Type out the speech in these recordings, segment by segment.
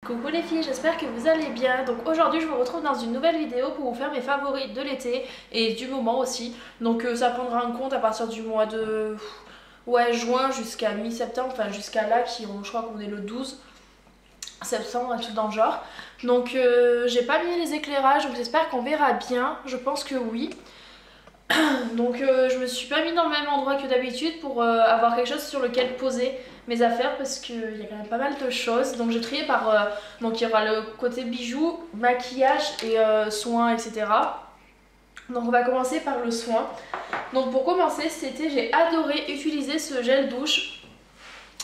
Coucou les filles, j'espère que vous allez bien. Donc aujourd'hui je vous retrouve dans une nouvelle vidéo pour vous faire mes favoris de l'été et du moment aussi. Donc ça prendra en compte à partir du mois de juin jusqu'à mi-septembre, enfin jusqu'à là je crois qu'on est le 12 septembre, un truc dans le genre. Donc j'ai pas mis les éclairages, donc j'espère qu'on verra bien, je pense que oui. Donc je me suis pas mis dans le même endroit que d'habitude pour avoir quelque chose sur lequel poser mes affaires parce qu'il y a quand même pas mal de choses. Donc j'ai trié par... donc il y aura le côté bijoux, maquillage et soins, etc. Donc on va commencer par le soin. Donc pour commencer cet été j'ai adoré utiliser ce gel douche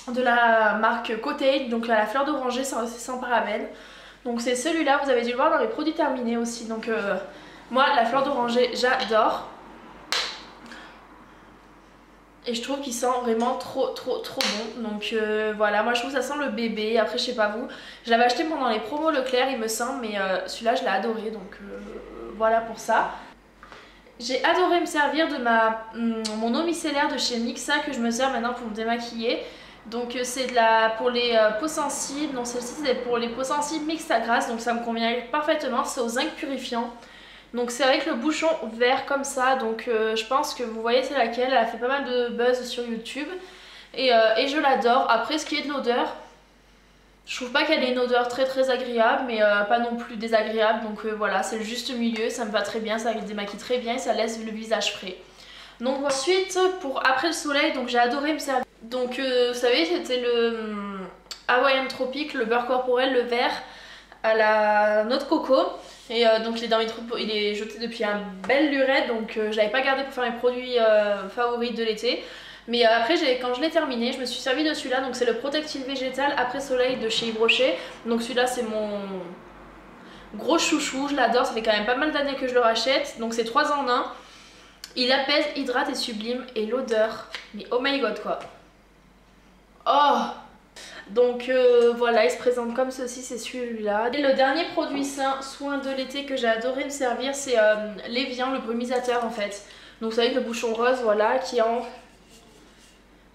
de la marque Coté, donc à la fleur d'oranger sans parabènes. Donc c'est celui-là, vous avez dû le voir dans les produits terminés aussi. Donc moi la fleur d'oranger j'adore. Et je trouve qu'il sent vraiment trop bon. Donc voilà, moi je trouve que ça sent le bébé. Après je sais pas vous, je l'avais acheté pendant les promos Leclerc il me semble. Mais celui-là je l'ai adoré, donc voilà pour ça. J'ai adoré me servir de mon eau micellaire de chez Mixa que je me sers maintenant pour me démaquiller. Donc c'est pour les peaux sensibles. Donc celle-ci c'est pour les peaux sensibles mixte à grasse. Donc ça me convient parfaitement, c'est au zinc purifiant. Donc c'est avec le bouchon vert comme ça, donc je pense que vous voyez c'est laquelle, elle a fait pas mal de buzz sur YouTube et je l'adore. Après ce qui est de l'odeur, je trouve pas qu'elle ait une odeur très agréable mais pas non plus désagréable, donc voilà c'est le juste milieu, ça me va très bien, ça démaquille très bien et ça laisse le visage frais. Donc ensuite pour après le soleil, donc j'ai adoré me servir. Donc vous savez c'était le Hawaiian Tropic, le beurre corporel, le vert à la noix de coco. Et donc il est jeté depuis un belle lurette, donc je l'avais pas gardé pour faire mes produits favoris de l'été. Mais après quand je l'ai terminé, je me suis servi de celui-là, donc c'est le Protectil Végétal après soleil de chez Yves Rocher. Donc celui-là c'est mon gros chouchou, je l'adore, ça fait quand même pas mal d'années que je le rachète. Donc c'est 3 en 1. Il apaise, hydrate et sublime, et l'odeur, mais oh my god quoi. Oh! Donc voilà, il se présente comme ceci, c'est celui-là. Et le dernier produit soin de l'été que j'ai adoré me servir, c'est l'Evian, le brumisateur en fait. Donc vous savez le bouchon rose, voilà, qui est en...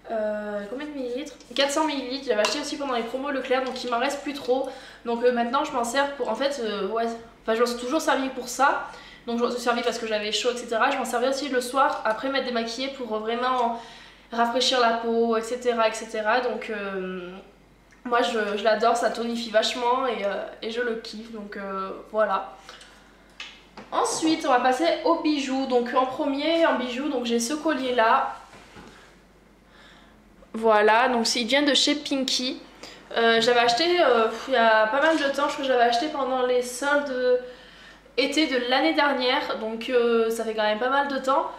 combien de millilitres? 400 millilitres, j'avais acheté aussi pendant les promos Leclerc, donc il m'en reste plus trop. Donc maintenant je m'en sers pour, en fait, ouais, enfin je m'en suis toujours servi pour ça. Donc je m'en suis servi parce que j'avais chaud, etc. Je m'en servais aussi le soir, après m'être démaquillée pour vraiment rafraîchir la peau, etc. Donc... moi je l'adore, ça tonifie vachement et je le kiffe, donc voilà. Ensuite on va passer aux bijoux. Donc en premier en bijoux, donc j'ai ce collier là. Voilà, donc il vient de chez Pinky. J'avais acheté il y a pas mal de temps, je crois que j'avais acheté pendant les soldes été de l'année dernière. Donc ça fait quand même pas mal de temps.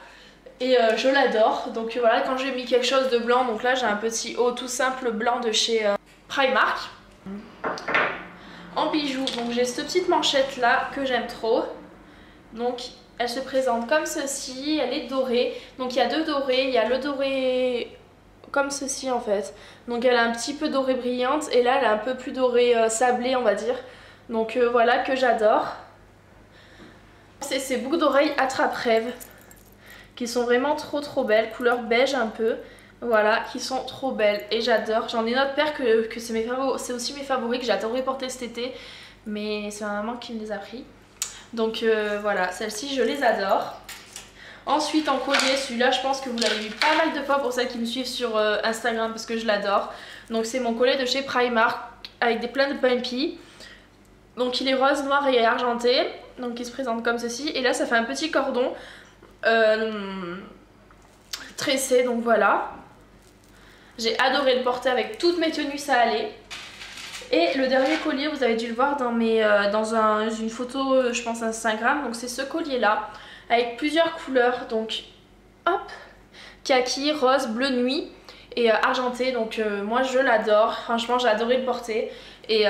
Et je l'adore. Donc voilà, quand j'ai mis quelque chose de blanc, donc là j'ai un petit haut tout simple blanc de chez... Primark. En bijoux, donc j'ai cette petite manchette là que j'aime trop. Donc elle se présente comme ceci, elle est dorée. Donc il y a deux dorés, il y a le doré comme ceci en fait. Donc elle a un petit peu dorée brillante et là elle a un peu plus doré sablé on va dire. Donc voilà que j'adore. C'est ces boucles d'oreilles attrape-rêve qui sont vraiment trop belles, couleur beige un peu. Voilà, qui sont trop belles et j'adore. J'en ai une autre paire que c'est aussi mes favoris que j'adorerais porter cet été. Mais c'est ma maman qui me les a pris. Donc voilà, celles-ci je les adore. Ensuite en collier, celui-là je pense que vous l'avez vu pas mal de fois pour celles qui me suivent sur Instagram parce que je l'adore. Donc c'est mon collier de chez Primark avec des pleins de pumpy. Donc il est rose, noir et argenté. Donc il se présente comme ceci. Et là ça fait un petit cordon tressé, donc voilà. J'ai adoré le porter avec toutes mes tenues, ça allait. Et le dernier collier, vous avez dû le voir dans une photo, je pense Instagram. Donc c'est ce collier là, avec plusieurs couleurs. Donc hop, kaki, rose, bleu nuit et argenté. Donc moi je l'adore, franchement j'ai adoré le porter et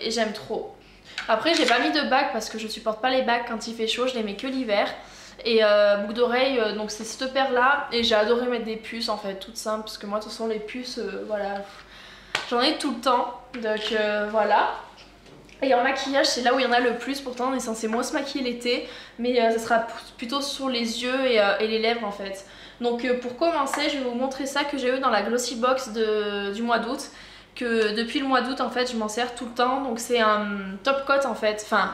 j'aime trop. Après j'ai pas mis de bague parce que je supporte pas les bagues quand il fait chaud, je les mets que l'hiver. Et boucle d'oreille, donc c'est cette paire là. Et j'ai adoré mettre des puces en fait, toutes simples. Parce que moi, de toute façon, les puces, voilà, j'en ai tout le temps. Donc voilà. Et en maquillage, c'est là où il y en a le plus. Pourtant, on est censé moins se maquiller l'été. Mais ça sera plutôt sur les yeux et les lèvres en fait. Donc pour commencer, je vais vous montrer ça que j'ai eu dans la Glossy Box du mois d'août. que depuis le mois d'août en fait je m'en sers tout le temps. Donc c'est un top coat en fait, enfin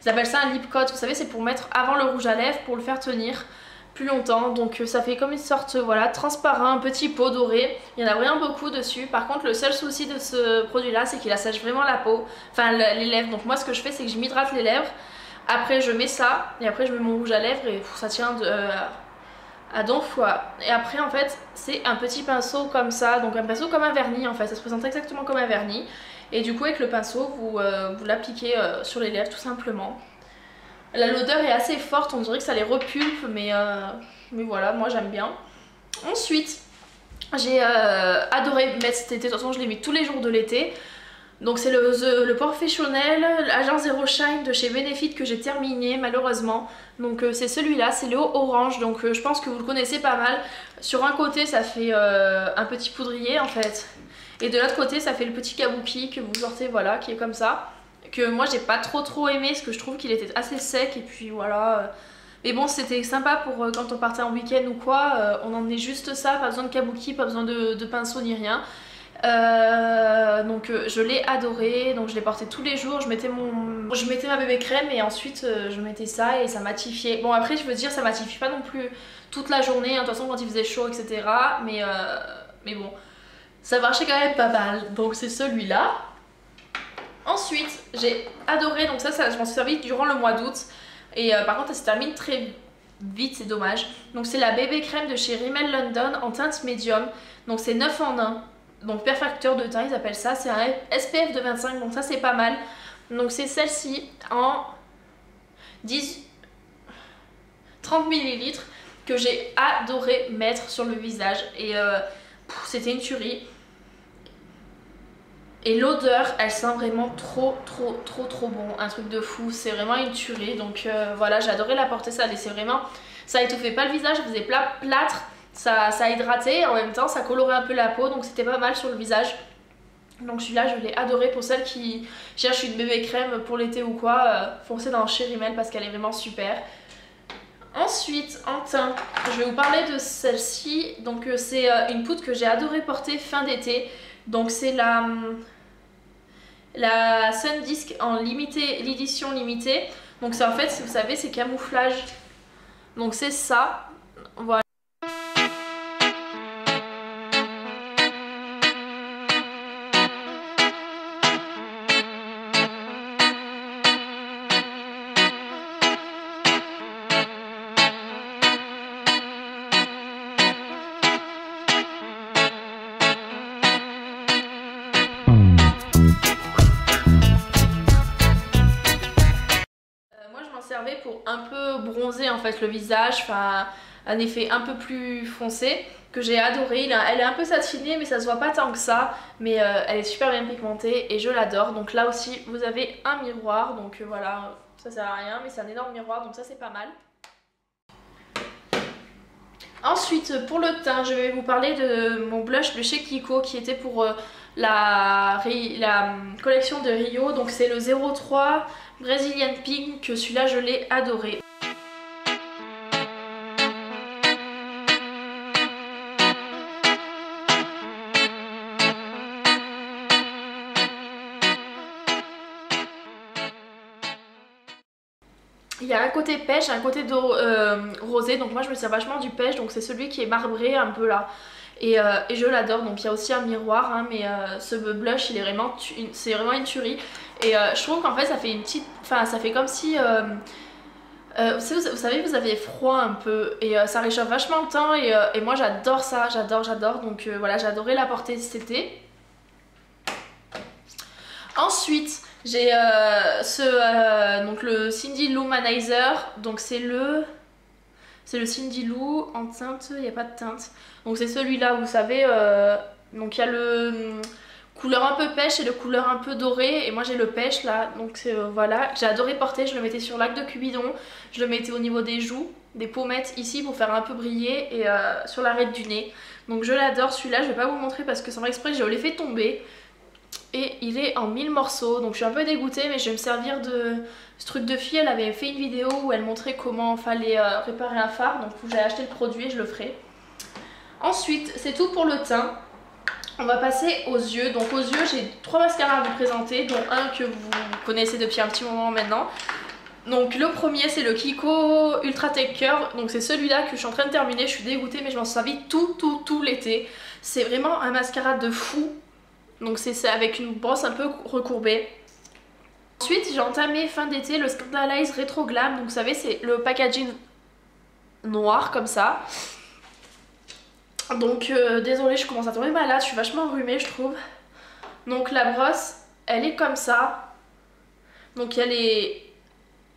ils appellent ça un lip coat, vous savez c'est pour mettre avant le rouge à lèvres pour le faire tenir plus longtemps. Donc ça fait comme une sorte voilà transparent, un petit pot doré. Il y en a vraiment beaucoup dessus. Par contre le seul souci de ce produit là c'est qu'il assèche vraiment la peau, enfin les lèvres. Donc moi ce que je fais c'est que je m'hydrate les lèvres, après je mets ça et après je mets mon rouge à lèvres et ça tient à donf quoi. Et après en fait c'est un petit pinceau comme ça, donc un pinceau comme un vernis en fait, ça se présente exactement comme un vernis. Et du coup avec le pinceau vous l'appliquez sur les lèvres tout simplement. L'odeur est assez forte, on dirait que ça les repulpe, mais voilà, moi j'aime bien. Ensuite, j'ai adoré mettre cet été, de toute façon je l'ai mis tous les jours de l'été. Donc c'est le Professionnel Agent Zero Shine de chez Benefit que j'ai terminé malheureusement. Donc c'est celui-là, c'est le haut orange, donc je pense que vous le connaissez pas mal. Sur un côté ça fait un petit poudrier en fait. Et de l'autre côté ça fait le petit kabuki que vous sortez, voilà, qui est comme ça. Que moi j'ai pas trop aimé parce que je trouve qu'il était assez sec et puis voilà. Mais bon c'était sympa pour quand on partait en week-end ou quoi, on emmenait juste ça, pas besoin de kabuki, pas besoin de pinceau ni rien. Donc je l'ai adoré, donc je l'ai porté tous les jours, je mettais ma bébé crème et ensuite je mettais ça et ça matifiait. Bon après je veux dire ça matifie pas non plus toute la journée, hein, de toute façon quand il faisait chaud etc. Mais bon ça marchait quand même pas mal, donc c'est celui-là. Ensuite j'ai adoré, donc ça je m'en suis servi durant le mois d'août et par contre ça se termine très vite, c'est dommage. Donc c'est la bébé crème de chez Rimmel London en teinte médium, donc c'est 9 en 1. Donc perfecteur de teint ils appellent ça, c'est un SPF de 25, donc ça c'est pas mal. Donc c'est celle-ci en 30 ml que j'ai adoré mettre sur le visage et c'était une tuerie. Et l'odeur elle sent vraiment trop bon, un truc de fou, c'est vraiment une tuerie. Donc voilà, j'ai adoré la porter, ça laissait vraiment, ça étouffait pas le visage, ça faisait plâtre. Ça hydratait, en même temps ça colorait un peu la peau, donc c'était pas mal sur le visage. Donc celui-là je l'ai adoré. Pour celles qui cherchent une bébé crème pour l'été ou quoi, foncez dans chez Rimmel parce qu'elle est vraiment super. Ensuite en teint, je vais vous parler de celle-ci. Donc c'est une poudre que j'ai adoré porter fin d'été. Donc c'est la Sun Disc en l'édition limitée. Donc c'est en fait, si vous savez, c'est camouflage. Donc c'est ça, voilà. Servait pour un peu bronzer en fait le visage, enfin un effet un peu plus foncé que j'ai adoré. Elle est un peu satinée mais ça se voit pas tant que ça, mais elle est super bien pigmentée et je l'adore. Donc là aussi vous avez un miroir, donc voilà, ça sert à rien mais c'est un énorme miroir, donc ça c'est pas mal. Ensuite pour le teint je vais vous parler de mon blush de chez Kiko qui était pour la collection de Rio, donc c'est le 03 Brazilian Pink, que celui-là je l'ai adoré. Il y a un côté pêche, un côté rosé, donc moi je me sers vachement du pêche, donc c'est celui qui est marbré un peu là. Et je l'adore. Donc il y a aussi un miroir, hein, mais ce blush il est vraiment, c'est vraiment une tuerie. Et je trouve qu'en fait ça fait une petite, enfin ça fait comme si vous savez vous avez froid un peu et ça réchauffe vachement le teint et moi j'adore ça, j'adore. Donc voilà, j'ai adoré la porter cet été. Ensuite j'ai donc le Cindy Lou Manizer, donc c'est le Cindy Lou en teinte, il n'y a pas de teinte. Donc c'est celui-là, vous savez, donc il y a le couleur un peu pêche et le couleur un peu doré. Et moi j'ai le pêche là, donc voilà. J'ai adoré porter, je le mettais sur l'acne de Cupidon. Je le mettais au niveau des joues, des pommettes ici pour faire un peu briller et sur l'arête du nez. Donc je l'adore celui-là, je vais pas vous montrer parce que sans exprès je l'ai fait tomber. Et il est en 1000 morceaux, donc je suis un peu dégoûtée mais je vais me servir de ce truc de fille. Elle avait fait une vidéo où elle montrait comment fallait réparer un fard, donc j'ai acheté le produit et je le ferai. Ensuite c'est tout pour le teint. On va passer aux yeux. Donc aux yeux, j'ai 3 mascaras à vous présenter, dont un que vous connaissez depuis un petit moment maintenant. Donc le premier c'est le Kiko Ultra Tech Curve, donc c'est celui-là que je suis en train de terminer, je suis dégoûtée mais je m'en suis servi tout l'été. C'est vraiment un mascara de fou, donc c'est avec une brosse un peu recourbée. Ensuite j'ai entamé fin d'été le Scandalize Retro Glam, donc vous savez c'est le packaging noir comme ça. Donc désolée, je commence à tomber malade, je suis vachement enrhumée je trouve. Donc la brosse elle est comme ça, donc elle est...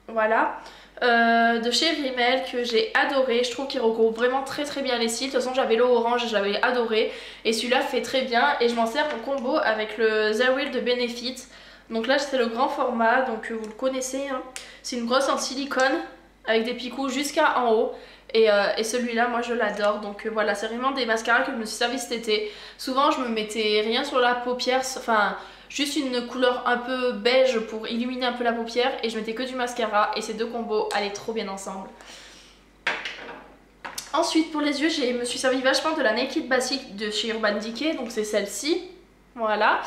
Voilà, de chez Rimmel que j'ai adoré, je trouve qu'il regroupe vraiment très bien les cils. De toute façon j'avais le orange, j'avais adoré et celui-là fait très bien et je m'en sers en combo avec le Zerwheel de Benefit. Donc là c'est le grand format, donc vous le connaissez, hein. C'est une brosse en silicone avec des picots jusqu'à en haut et celui-là moi je l'adore. Donc voilà, c'est vraiment des mascaras que je me suis servi cet été. Souvent je me mettais rien sur la paupière, enfin... juste une couleur un peu beige pour illuminer un peu la paupière et je mettais que du mascara et ces deux combos allaient trop bien ensemble. Ensuite pour les yeux, je me suis servi vachement de la Naked Basic de chez Urban Decay, donc c'est celle-ci, voilà,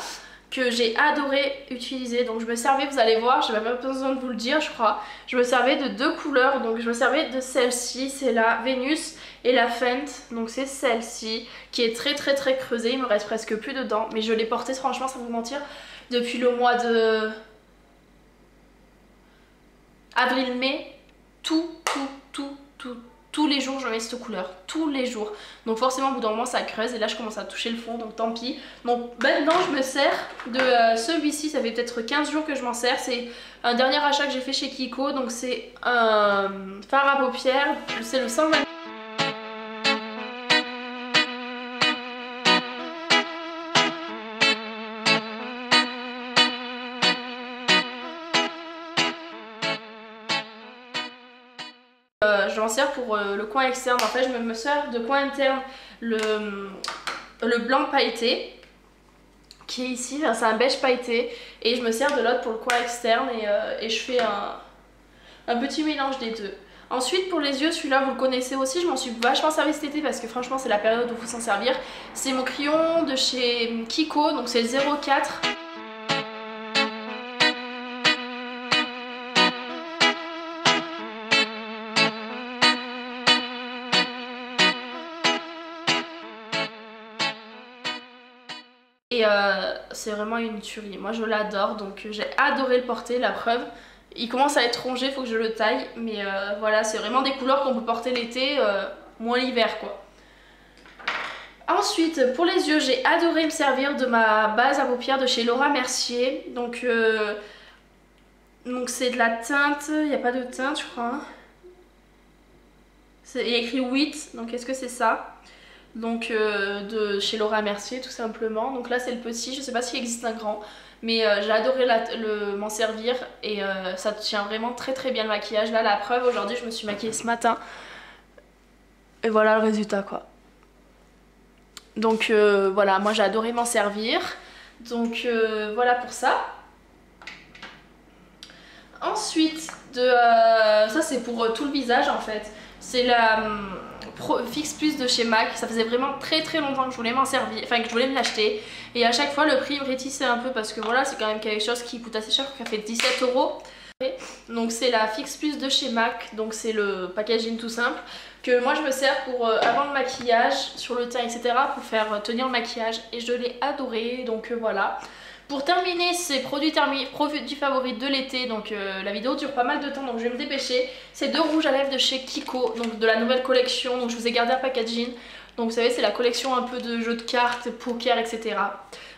que j'ai adoré utiliser. Donc je me servais, vous allez voir, j'ai même pas besoin de vous le dire je crois, je me servais de deux couleurs, donc je me servais de celle-ci, c'est la Vénus et la Fenty, donc c'est celle-ci qui est très creusée, il me reste presque plus dedans, mais je l'ai portée franchement sans vous mentir depuis le mois de avril-mai, tous les jours je mets cette couleur, tous les jours, donc forcément au bout d'un moment ça creuse et là je commence à toucher le fond, donc tant pis. Donc maintenant je me sers de celui-ci, ça fait peut-être 15 jours que je m'en sers, c'est un dernier achat que j'ai fait chez Kiko, donc c'est un fard à paupières, c'est le 120. Je m'en sers pour le coin externe, en fait je me sers de coin interne le blanc pailleté qui est ici, c'est un beige pailleté et je me sers de l'autre pour le coin externe et je fais un petit mélange des deux. Ensuite pour les yeux, celui-là vous le connaissez aussi, je m'en suis vachement servi cet été parce que franchement c'est la période où il faut s'en servir. C'est mon crayon de chez Kiko, donc c'est le 04. Et c'est vraiment une tuerie, moi je l'adore, donc j'ai adoré le porter, la preuve. Il commence à être rongé, faut que je le taille, mais voilà, c'est vraiment des couleurs qu'on peut porter l'été, moins l'hiver quoi. Ensuite, pour les yeux, j'ai adoré me servir de ma base à paupières de chez Laura Mercier. Donc c'est de la teinte, il n'y a pas de teinte je crois. Hein. Il y a écrit 8, donc est-ce que c'est ça? Donc de chez Laura Mercier tout simplement. Donc là c'est le petit, je sais pas s'il existe un grand, mais j'ai adoré m'en servir et ça tient vraiment très bien le maquillage. Là la preuve, aujourd'hui je me suis maquillée ce matin et voilà le résultat quoi. Donc voilà, moi j'ai adoré m'en servir, donc voilà pour ça. Ensuite ça c'est pour tout le visage en fait, c'est la Fix Plus de chez MAC. Ça faisait vraiment très longtemps que je voulais m'en servir, enfin que je voulais me l'acheter et à chaque fois le prix me rétissait un peu parce que voilà c'est quand même quelque chose qui coûte assez cher, qui a fait 17 €. Donc c'est la Fix Plus de chez MAC, donc c'est le packaging tout simple que moi je me sers pour avant le maquillage, sur le teint etc, pour faire tenir le maquillage et je l'ai adoré, donc voilà. Pour terminer ces produits favoris de l'été, donc la vidéo dure pas mal de temps donc je vais me dépêcher. C'est deux rouges à lèvres de chez Kiko, donc de la nouvelle collection, donc je vous ai gardé un packaging. Donc vous savez c'est la collection un peu de jeux de cartes, poker etc.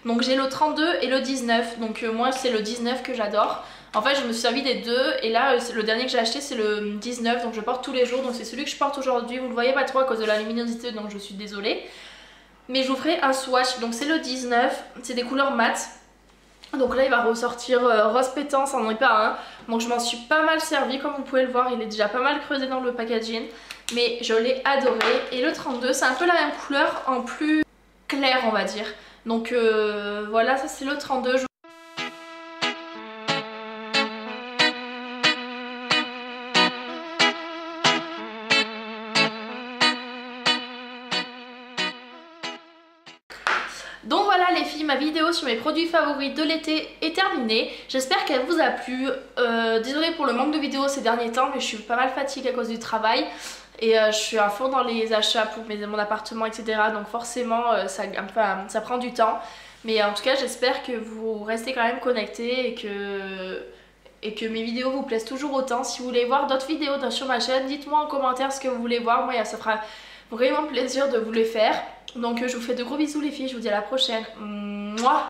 Donc j'ai le 32 et le 19, donc moi c'est le 19 que j'adore. En fait je me suis servi des deux et là le dernier que j'ai acheté c'est le 19, donc je porte tous les jours, donc c'est celui que je porte aujourd'hui. Vous le voyez pas trop à cause de la luminosité donc je suis désolée. Mais je vous ferai un swatch, donc c'est le 19, c'est des couleurs mat. Donc là il va ressortir rose pétant, ça n'en est pas un. Donc je m'en suis pas mal servi, comme vous pouvez le voir, il est déjà pas mal creusé dans le packaging. Mais je l'ai adoré. Et le 32 c'est un peu la même couleur en plus clair on va dire. Donc voilà, ça c'est le 32. Donc voilà voilà les filles, ma vidéo sur mes produits favoris de l'été est terminée. J'espère qu'elle vous a plu. Désolée pour le manque de vidéos ces derniers temps, mais je suis pas mal fatiguée à cause du travail. Et je suis à fond dans les achats pour mon appartement, etc. Donc forcément, ça prend du temps. Mais en tout cas, j'espère que vous restez quand même connectés et que mes vidéos vous plaisent toujours autant. Si vous voulez voir d'autres vidéos sur ma chaîne, dites-moi en commentaire ce que vous voulez voir. Moi, ça fera vraiment plaisir de vous les faire. Donc je vous fais de gros bisous les filles, je vous dis à la prochaine. Mouah.